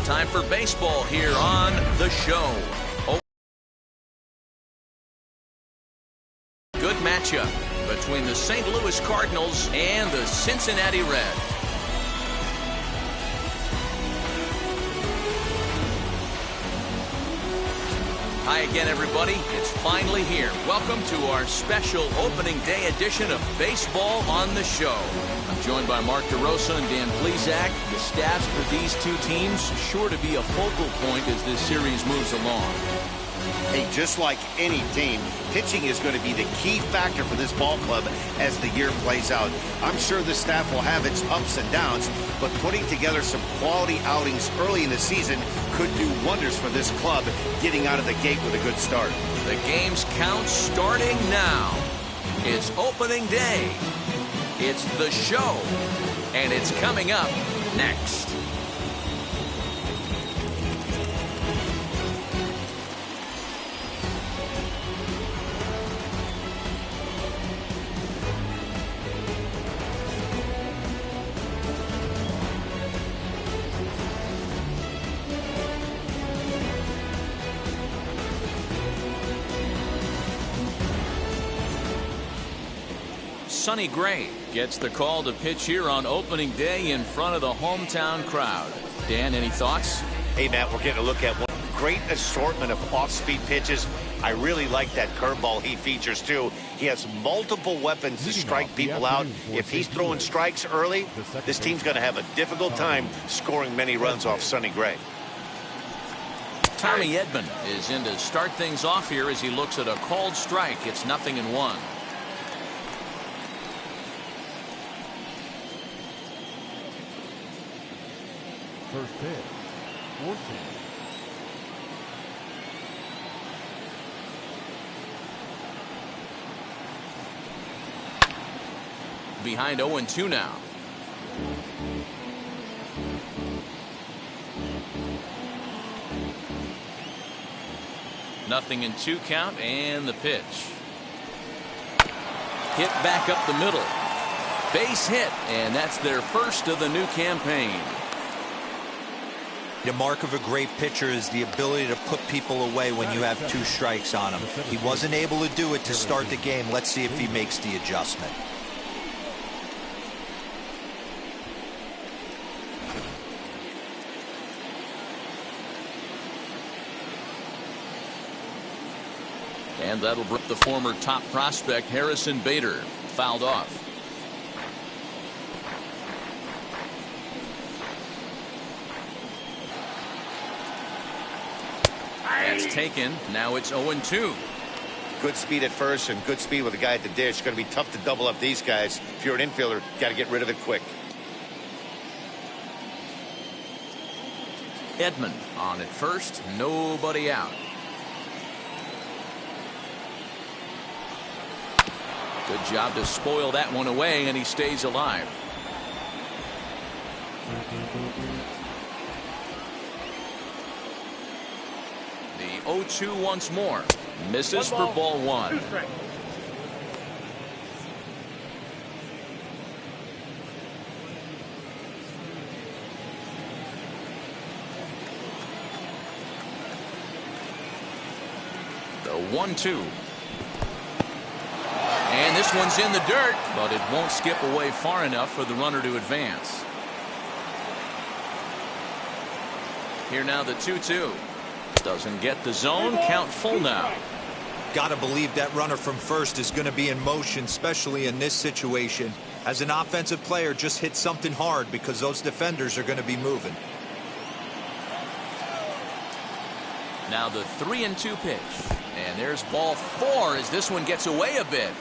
time for baseball here on The Show. Good matchup between the St. Louis Cardinals and the Cincinnati Reds. Hi again, everybody. It's finally here. Welcome to our special opening day edition of Baseball on The Show. I'm joined by Mark DeRosa and Dan Plesac. The staffs for these two teams sure to be a focal point as this series moves along. Hey, just like any team, pitching is going to be the key factor for this ball club as the year plays out. I'm sure the staff will have its ups and downs, but putting together some quality outings early in the season could do wonders for this club getting out of the gate with a good start. The game's count starting now. It's opening day. It's The Show, and it's coming up next. Sonny Gray gets the call to pitch here on opening day in front of the hometown crowd. Dan, any thoughts? Hey, Matt, we're getting a look at one great assortment of off-speed pitches. I really like that curveball he features, too. He has multiple weapons to strike people out. If he's throwing strikes early, this team's going to have a difficult time scoring many runs off Sonny Gray. Tommy Edman is in to start things off here as he looks at a called strike. It's 0-1. First pitch, 14. Behind 0-2 now. Nothing in 2 count, and the pitch. Hit back up the middle. Base hit, and that's their first of the new campaign. The mark of a great pitcher is the ability to put people away when you have 2 strikes on him. He wasn't able to do it to start the game. Let's see if he makes the adjustment. And that'll bring the former top prospect Harrison Bader fouled off. That's taken. Now it's 0-2. Good speed at first and good speed with the guy at the dish. It's going to be tough to double up these guys. If you're an infielder, got to get rid of it quick. Edman on at first. Nobody out. Good job to spoil that one away, and he stays alive. The 0-2 once more. Misses for ball 1. The 1-2. And this one's in the dirt, but it won't skip away far enough for the runner to advance. Here now the 2-2. Doesn't get the zone. Count full now. Gotta believe that runner from first is going to be in motion, especially in this situation. As an offensive player, just hit something hard because those defenders are going to be moving. Now the 3-2 pitch. And there's ball 4 as this one gets away a bit.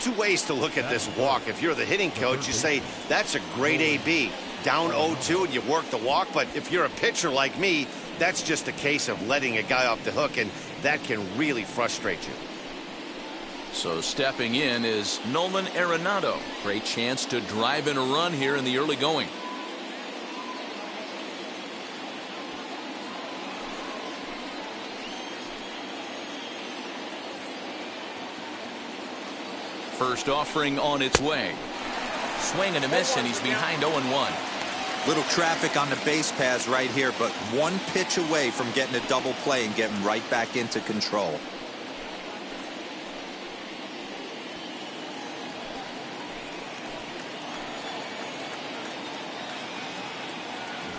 2 ways to look at this walk. If you're the hitting coach, you say, that's a great AB. Down 0-2 and you work the walk. But if you're a pitcher like me, that's just a case of letting a guy off the hook, and that can really frustrate you. So stepping in is Nolan Arenado. Great chance to drive in a run here in the early going. First offering on its way. Swing and a miss, and he's behind 0-1. Little traffic on the base paths right here, but one pitch away from getting a double play and getting right back into control.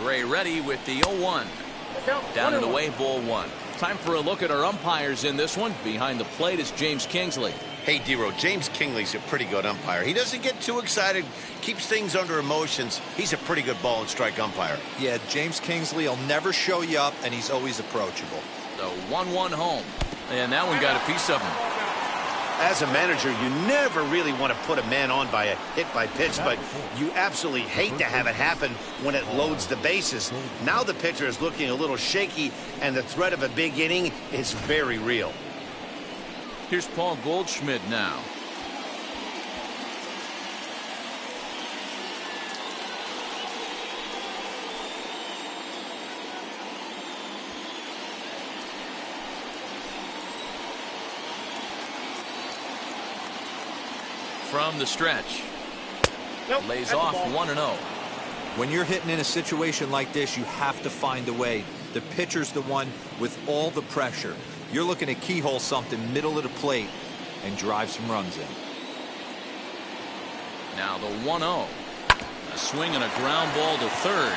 Gray ready with the 0-1. Down and away, ball one. Time for a look at our umpires in this one. Behind the plate is James Kingsley. Hey, Dero, James Kingsley's a pretty good umpire. He doesn't get too excited, keeps things under emotions. He's a pretty good ball and strike umpire. Yeah, James Kingsley will never show you up, and he's always approachable. The 1-1 home. And that one got a piece of him. As a manager, you never really want to put a man on by a hit by pitch, but you absolutely hate to have it happen when it loads the bases. Now the pitcher is looking a little shaky, and the threat of a big inning is very real. Here's Paul Goldschmidt now. From the stretch. Lays off 1-0. When you're hitting in a situation like this, you have to find a way. The pitcher's the one with all the pressure. You're looking to keyhole something middle of the plate and drive some runs in. Now the 1-0. A swing and a ground ball to third.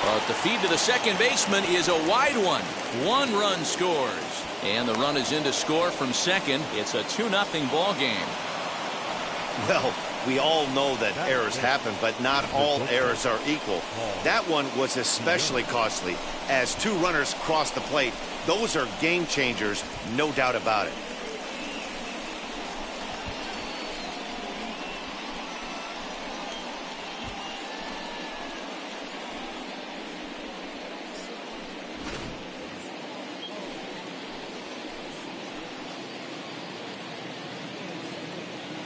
But the feed to the second baseman is a wide one. 1 run scores. And the run is in to score from second. It's a 2-0 ball game. Well, we all know that errors happen, but not all errors are equal. That one was especially costly. As 2 runners cross the plate, those are game changers, no doubt about it.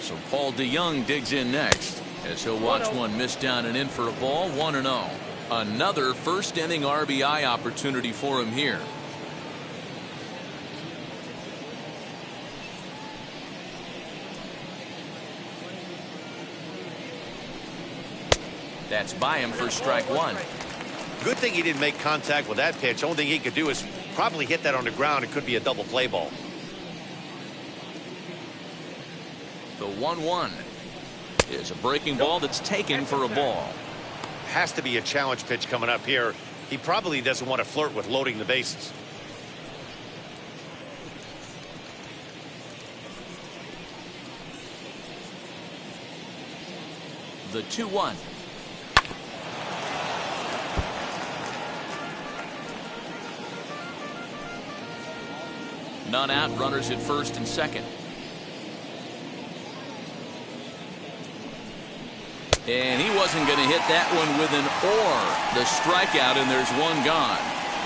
So Paul DeYoung digs in next as he'll watch one miss down and in for a ball. 1-0. Another first inning RBI opportunity for him here. That's by him for strike 1. Good thing he didn't make contact with that pitch. Only thing he could do is probably hit that on the ground. It could be a double play ball. The 1-1 is a breaking ball that's taken for a ball. Has to be a challenge pitch coming up here. He probably doesn't want to flirt with loading the bases. The 2-1. None out, runners at first and second. And he wasn't going to hit that one with an or. The strikeout, and there's one gone.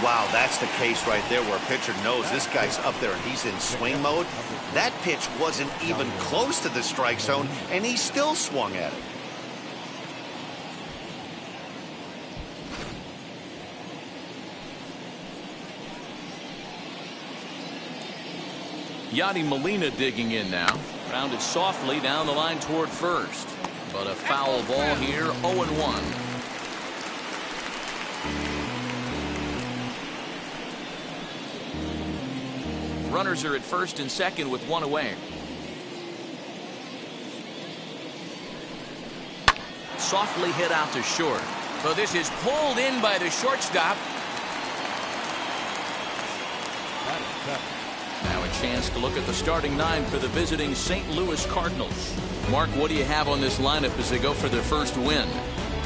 Wow, that's the case right there where a pitcher knows this guy's up there and he's in swing mode. That pitch wasn't even close to the strike zone, and he still swung at it. Yadi Molina digging in now. Rounded softly down the line toward first. But a foul ball here, 0-1. Runners are at first and second with one away. Softly hit out to short. So this is pulled in by the shortstop. Now a chance to look at the starting 9 for the visiting St. Louis Cardinals. Mark, what do you have on this lineup as they go for their first win?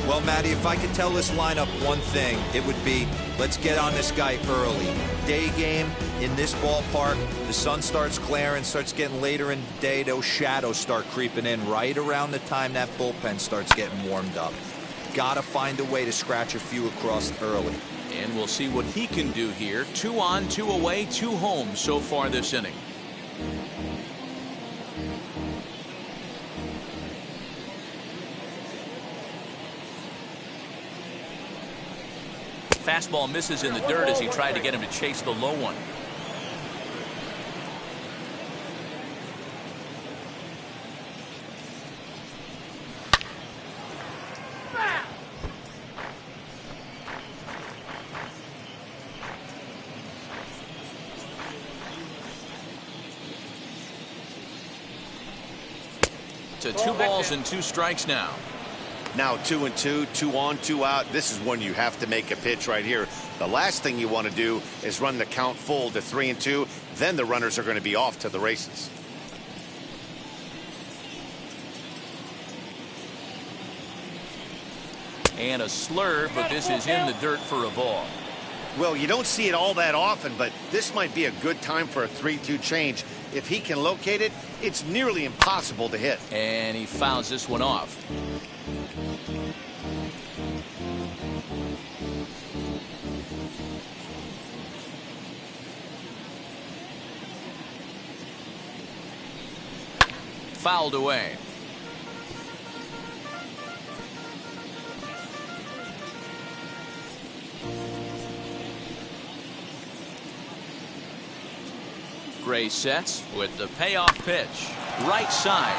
Well, Matty, if I could tell this lineup one thing, it would be let's get on this guy early. Day game in this ballpark, the sun starts glaring, starts getting later in the day, those shadows start creeping in right around the time that bullpen starts getting warmed up. Gotta find a way to scratch a few across early. And we'll see what he can do here. 2 on, 2 away, 2 home so far this inning. Fastball misses in the dirt as he tried to get him to chase the low one. to 2 balls and 2 strikes now. Now 2-2, 2 on, 2 out. This is when you have to make a pitch right here. The last thing you want to do is run the count full to 3-2. Then the runners are going to be off to the races. And a slur, but this is in the dirt for a ball. Well, you don't see it all that often, but this might be a good time for a 3-2 change. If he can locate it, it's nearly impossible to hit. And he fouls this one off. Fouled away. Gray sets with the payoff pitch. Right side.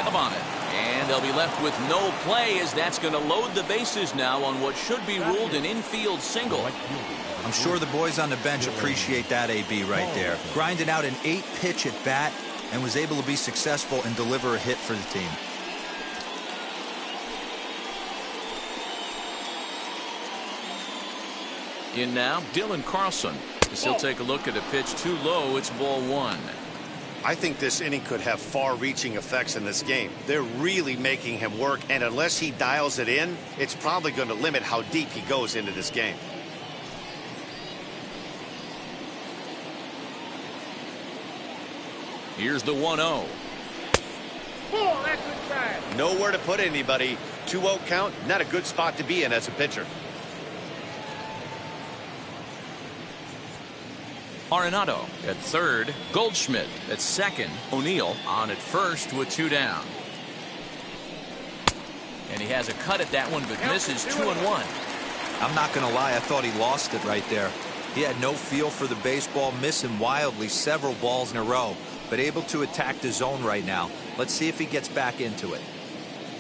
Up on it. And they'll be left with no play as that's going to load the bases now on what should be ruled an infield single. I'm sure the boys on the bench appreciate that, AB, right there. Grinding out an 8-pitch at bat and was able to be successful and deliver a hit for the team. In now, Dylan Carlson. As he'll take a look at a pitch too low, it's ball 1. I think this inning could have far-reaching effects in this game. They're really making him work, and unless he dials it in, it's probably going to limit how deep he goes into this game. Here's the 1-0. Nowhere to put anybody. 2-0 count, not a good spot to be in as a pitcher. Arenado at third. Goldschmidt at second. O'Neill on at first with 2 down. And he has a cut at that one, but misses 2-1. I'm not going to lie, I thought he lost it right there. He had no feel for the baseball, missing wildly several balls in a row, but able to attack the zone right now. Let's see if he gets back into it.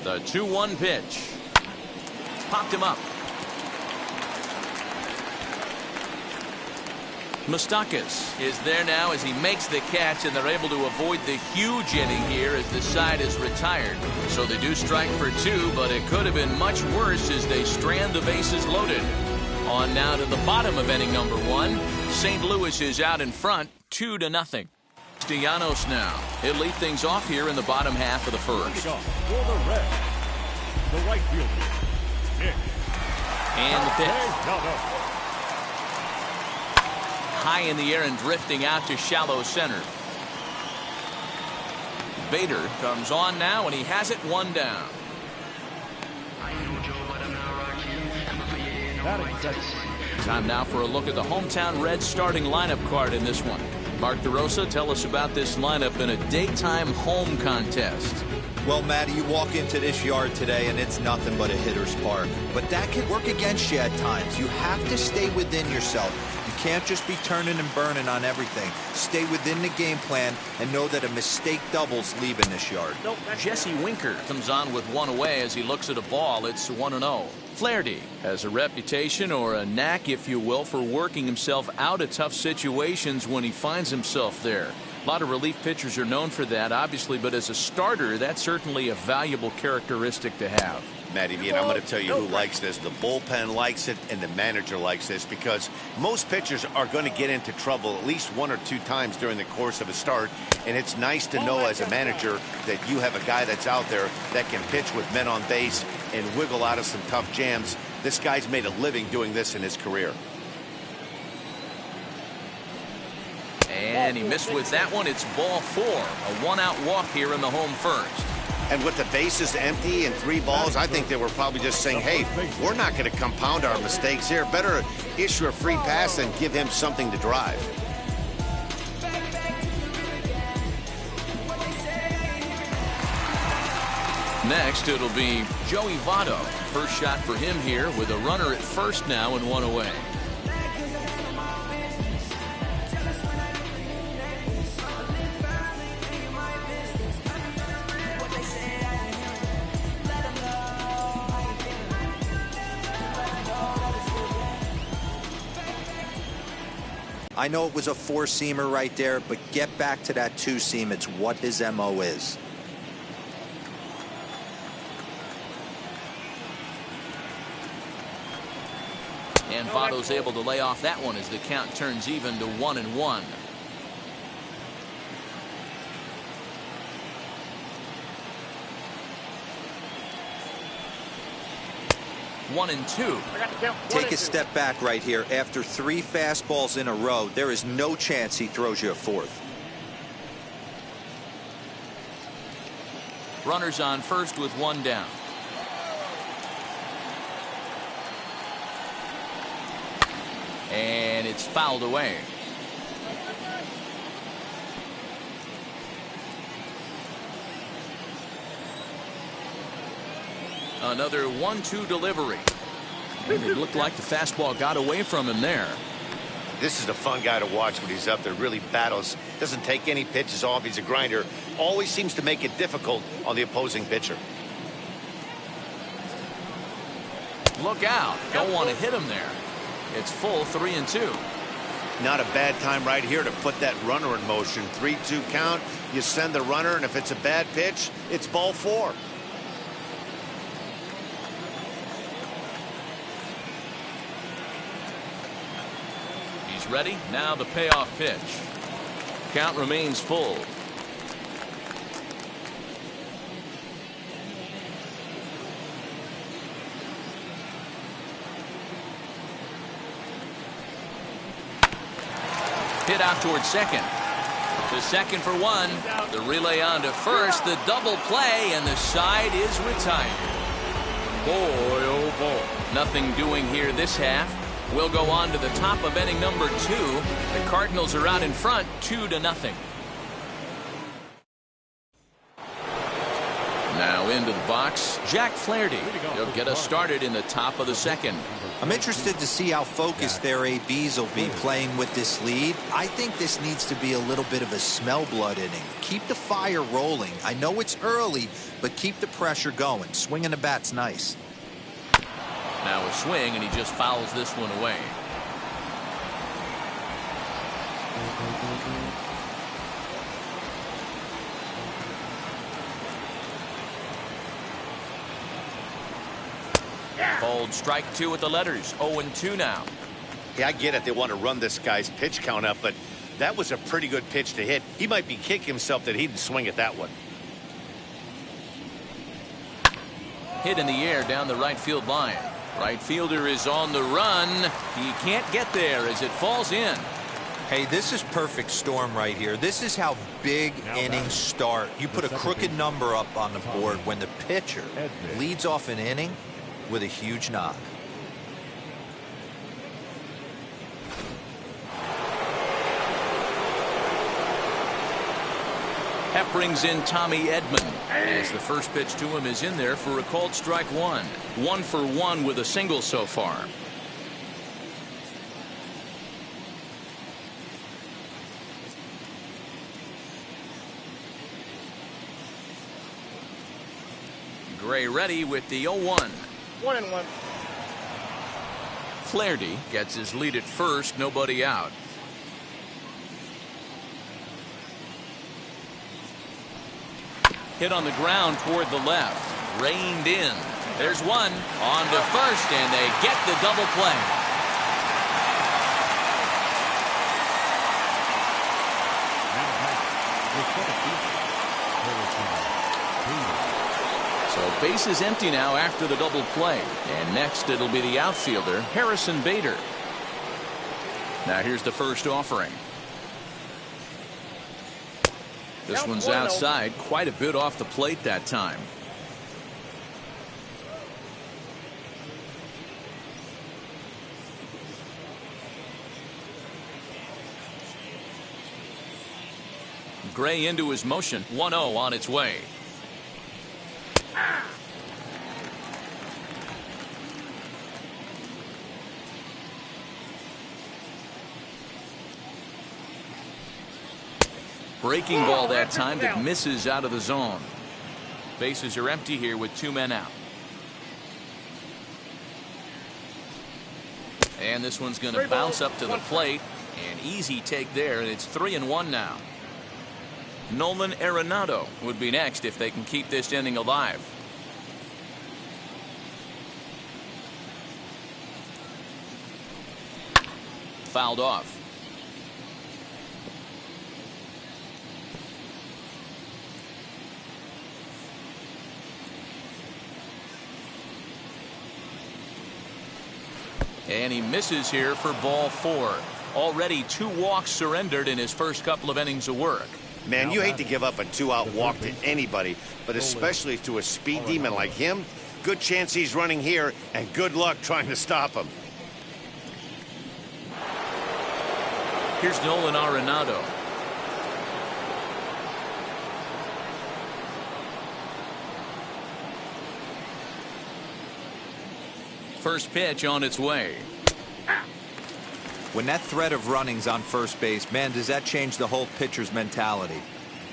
The 2-1 pitch. Popped him up. Moustakas is there now as he makes the catch, and they're able to avoid the huge inning here as the side is retired. So they do strike for 2, but it could have been much worse as they strand the bases loaded. On now to the bottom of inning number 1. St. Louis is out in front, 2-0. Castellanos now. He'll lead things off here in the bottom half of the first. For the Reds, the right fielder, Nick. And the pitch. High in the air and drifting out to shallow center. Bader comes on now, and he has it 1 down. Time now for a look at the hometown Reds starting lineup card in this one. Mark DeRosa, tell us about this lineup in a daytime home contest. Well, Matty, you walk into this yard today and it's nothing but a hitter's park. But that can work against you at times. You have to stay within yourself. You can't just be turning and burning on everything. Stay within the game plan and know that a mistake doubles leaving this yard. Jesse Winker comes on with 1 away as he looks at a ball. It's 1-0. Flaherty has a reputation, or a knack, if you will, for working himself out of tough situations when he finds himself there. A lot of relief pitchers are known for that, obviously, but as a starter, that's certainly a valuable characteristic to have. Matty V, and I'm going to tell you who likes this. The bullpen likes it, and the manager likes this, because most pitchers are going to get into trouble at least 1 or 2 times during the course of a start, and it's nice to know as a manager that you have a guy that's out there that can pitch with men on base and wiggle out of some tough jams. This guy's made a living doing this in his career. And he missed with that one. It's ball 4. A 1-out walk here in the home first. And with the bases empty and 3 balls, I think they were probably just saying, hey, we're not going to compound our mistakes here. Better issue a free pass and give him something to drive. Next, it'll be Joey Vado. First shot for him here with a runner at first now and 1 away. I know it was a 4-seamer right there, but get back to that 2-seam. It's what his MO is. And Vado's able to lay off that one as the count turns even to 1-1. One and two. Take a step back right here. After 3 fastballs in a row, there is no chance he throws you a fourth. Runners on first with 1 down. And it's fouled away. Another 1-2 delivery. And it looked like the fastball got away from him there. This is a fun guy to watch when he's up there. Really battles. Doesn't take any pitches off. He's a grinder. Always seems to make it difficult on the opposing pitcher. Look out. Don't want to hit him there. It's full 3-2. Not a bad time right here to put that runner in motion. 3-2 count. You send the runner, and if it's a bad pitch, it's ball 4. He's ready. Now the payoff pitch. Count remains full. Hit out towards second. To second for 1. The relay on to first. The double play, and the side is retired. Boy, oh boy. Nothing doing here this half. We'll go on to the top of inning number 2. The Cardinals are out in front 2-0. Now into the box, Jack Flaherty. He'll get us started in the top of the second. I'm interested to see how focused their ABs will be playing with this lead. I think this needs to be a little bit of a smell blood inning. Keep the fire rolling. I know it's early, but keep the pressure going. Swinging the bat's nice. Now a swing, and he just fouls this one away. Called strike 2 with the letters. 0-2 now. Yeah, I get it. They want to run this guy's pitch count up, but that was a pretty good pitch to hit. He might be kicking himself that he didn't swing at that one. Hit in the air down the right field line. Right fielder is on the run. He can't get there as it falls in. Hey, this is perfect storm right here. This is how big innings start. You put a crooked number up on the board when the pitcher leads off an inning with a huge knock. Hep brings in Tommy Edman as the first pitch to him is in there for a called strike 1. 1 for 1 with a single so far. Gray ready with the 0-1. 1-1. Flaherty gets his lead at first, nobody out. Hit on the ground toward the left. Reined in. There's one. On to first, and they get the double play. So base is empty now after the double play. And next it'll be the outfielder, Harrison Bader. Now here's the first offering. This one's outside, quite a bit off the plate that time. Gray into his motion. 1-0 on its way. Breaking ball that time that misses out of the zone. Bases are empty here with 2 men out. And this one's going to bounce up to the plate. An easy take there, and it's 3-1 now. Nolan Arenado would be next if they can keep this inning alive. fouled off. And he misses here for ball 4. Already 2 walks surrendered in his first couple of innings of work. Man, you hate to give up a 2-out walk to anybody, but especially to a speed demon like him. Good chance he's running here, and good luck trying to stop him. Here's Nolan Arenado. First pitch on its way. When that threat of running's on first base, man, does that change the whole pitcher's mentality.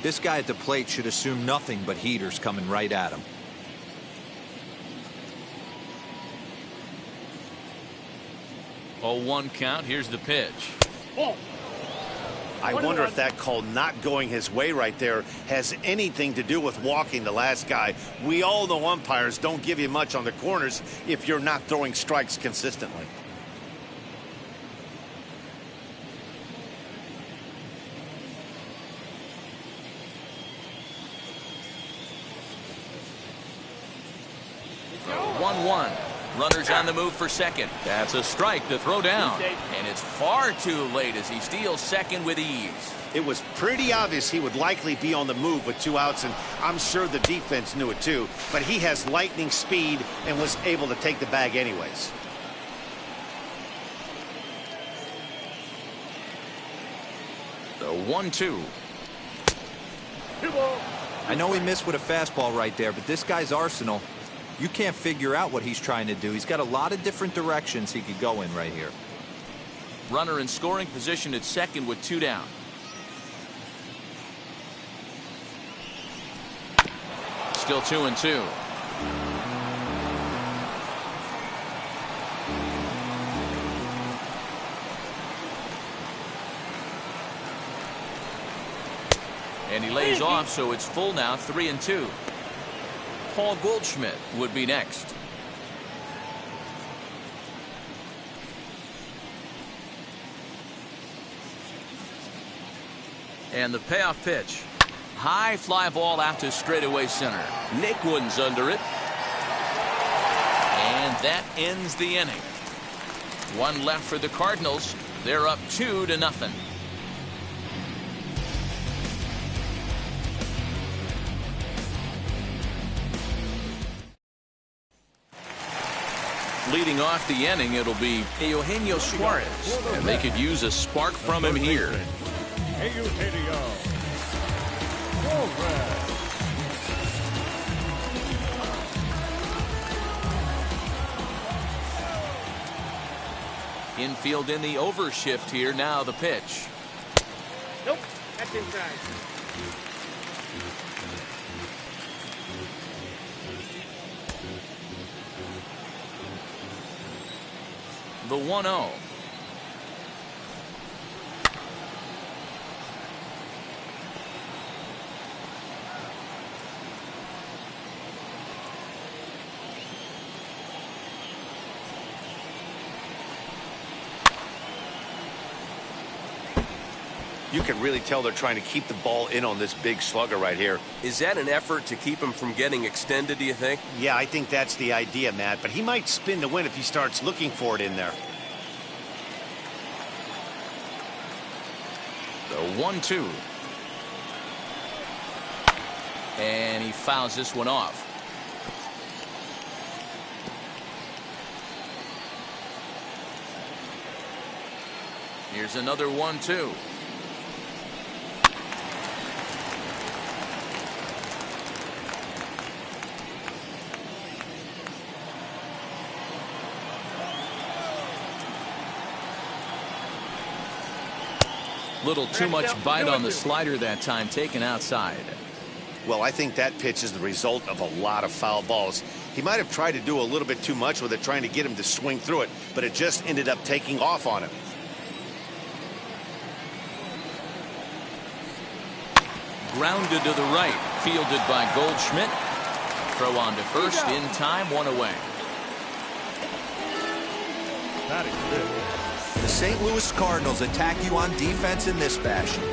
This guy at the plate should assume nothing but heaters coming right at him. 0-1 count. Here's the pitch. I wonder if that call not going his way right there has anything to do with walking the last guy. We all know umpires don't give you much on the corners if you're not throwing strikes consistently. Runners on the move for second. That's a strike to throw down. And it's far too late as he steals second with ease. It was pretty obvious he would likely be on the move with 2 outs, and I'm sure the defense knew it too. But he has lightning speed and was able to take the bag anyways. The 1-2. I know he missed with a fastball right there, but this guy's arsenal, you can't figure out what he's trying to do. He's got a lot of different directions he could go in right here. Runner in scoring position at second with 2 down. Still 2-2. And he lays off, so it's full now, 3-2. Paul Goldschmidt would be next. And the payoff pitch. High fly ball out to straightaway center. Naquin's under it. And that ends the inning. 1 left for the Cardinals. They're up 2-0. Leading off the inning, it'll be Eugenio Suarez, and they could use a spark from him here. Eugenio Suarez. Infield in the overshift here. Now the pitch. Nope, that's inside. The 1-0. You can really tell they're trying to keep the ball in on this big slugger right here. Is that an effort to keep him from getting extended, do you think? Yeah, I think that's the idea, Matt, but he might spin to win if he starts looking for it in there. The 1-2. And he fouls this one off. Here's another 1-2. Little too much bite on the slider that time, taken outside. Well, I think that pitch is the result of a lot of foul balls. He might have tried to do a little bit too much with it, trying to get him to swing through it, but it just ended up taking off on him. Grounded to the right, fielded by Goldschmidt. Throw on to first, in time, 1 away. That is good. The St. Louis Cardinals attack you on defense in this fashion.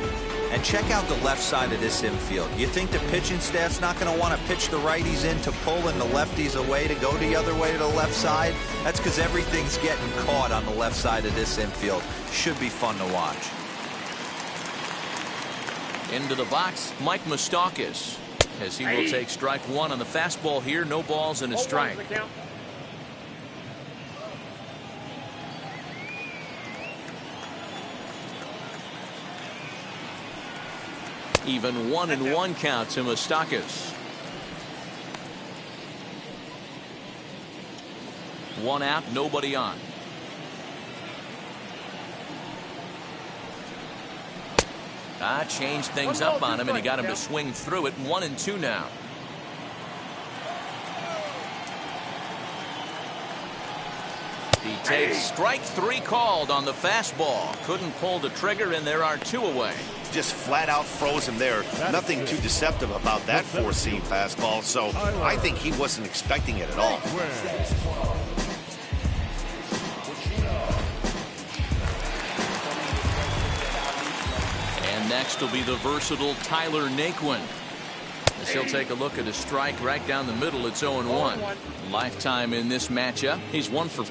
And check out the left side of this infield. You think the pitching staff's not going to want to pitch the righties in to pull and the lefties away to go the other way to the left side? That's because everything's getting caught on the left side of this infield. Should be fun to watch. Into the box, Mike Moustakas, as he will take strike one on the fastball here. No balls and a strike. Even 1-1 count to Moustakas. One out, nobody on. Changed things up on him, and he got him to swing through it. 1-2 now. He takes strike three called on the fastball. Couldn't pull the trigger, and there are two away. Just flat out froze him there. Nothing too deceptive about that four-seam fastball, so I think he wasn't expecting it at all. And next will be the versatile Tyler Naquin, as he'll take a look at a strike right down the middle. It's 0-1. Lifetime in this matchup. He's 1 for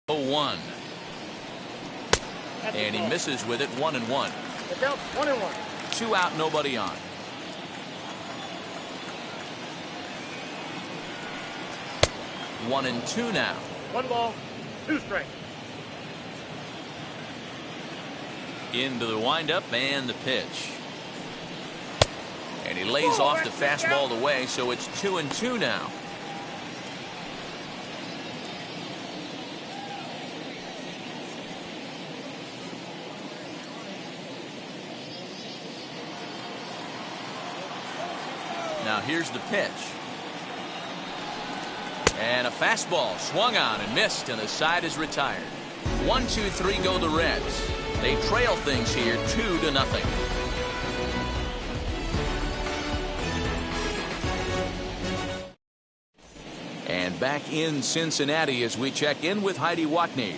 0-1. And he misses with it. 1-1. 1-1. 2 out, nobody on. One and two now. 1 ball, 2 strikes. Into the windup and the pitch. And he lays off the fastball away, so it's 2-2 now. Now here's the pitch. And a fastball swung on and missed, and the side is retired. 1-2-3 go the Reds. They trail things here 2-0. And back in Cincinnati as we check in with Heidi Watney.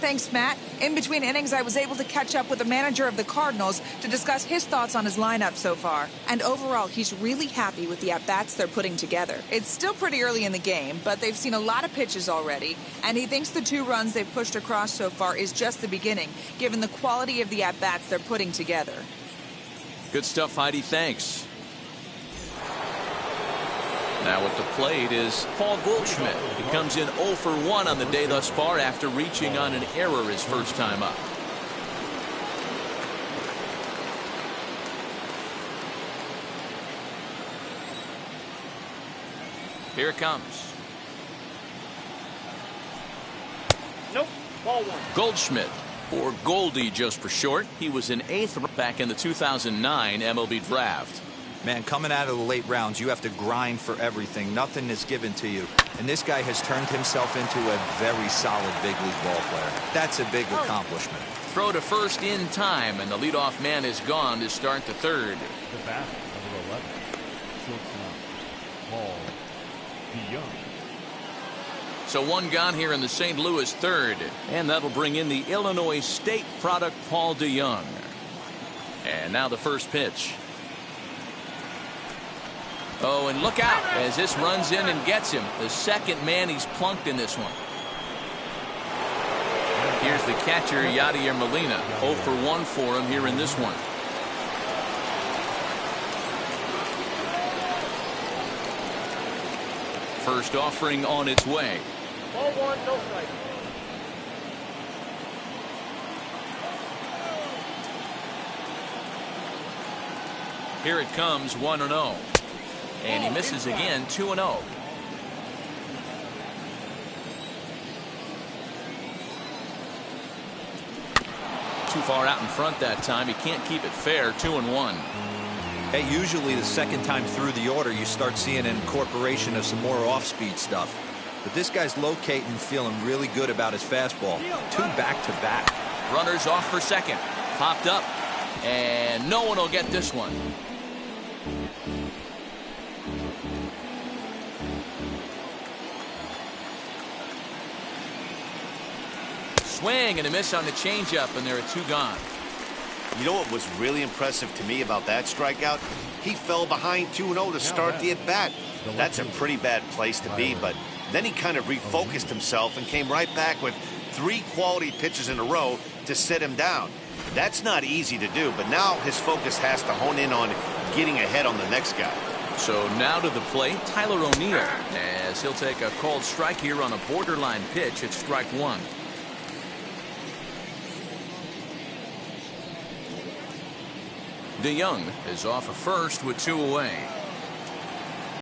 Thanks, Matt. In between innings, I was able to catch up with the manager of the Cardinals to discuss his thoughts on his lineup so far. And overall, he's really happy with the at-bats they're putting together. It's still pretty early in the game, but they've seen a lot of pitches already, and he thinks the 2 runs they've pushed across so far is just the beginning, given the quality of the at-bats they're putting together. Good stuff, Heidi. Thanks. Now at the plate is Paul Goldschmidt. He comes in 0 for 1 on the day thus far after reaching on an error his first time up. Here it comes. Nope, ball 1. Goldschmidt, or Goldie just for short. He was an 8th back in the 2009 MLB draft. Man, coming out of the late rounds, you have to grind for everything. Nothing is given to you. And this guy has turned himself into a very solid big league ball player. That's a big accomplishment. Throw to first in time, and the leadoff man is gone to start the third. The bat, number 11, shortstop, Paul DeYoung. So 1 gone here in the St. Louis third, and that'll bring in the Illinois State product, Paul DeYoung. And now the first pitch. Oh, and look out as this runs in and gets him. The second man he's plunked in this one. Here's the catcher, Yadier Molina. 0 for 1 for him here in this one. First offering on its way. Ball 1, no strike. Here it comes, 1-0. And he misses again, 2-0. Too far out in front that time. He can't keep it fair. 2-1. Hey, usually the second time through the order, you start seeing an incorporation of some more off-speed stuff. But this guy's locating, feeling really good about his fastball. 2 back-to-back. Runners off for second. Popped up. And no one will get this one. swing and a miss on the changeup, and there are 2 gone. You know what was really impressive to me about that strikeout? He fell behind 2-0 to start the at-bat. That's a pretty bad place to be, but then he kind of refocused himself and came right back with 3 quality pitches in a row to set him down. That's not easy to do, but now his focus has to hone in on getting ahead on the next guy. So now to the plate, Tyler O'Neill, as he'll take a called strike here on a borderline pitch at strike 1. DeYoung is off of first with 2 away.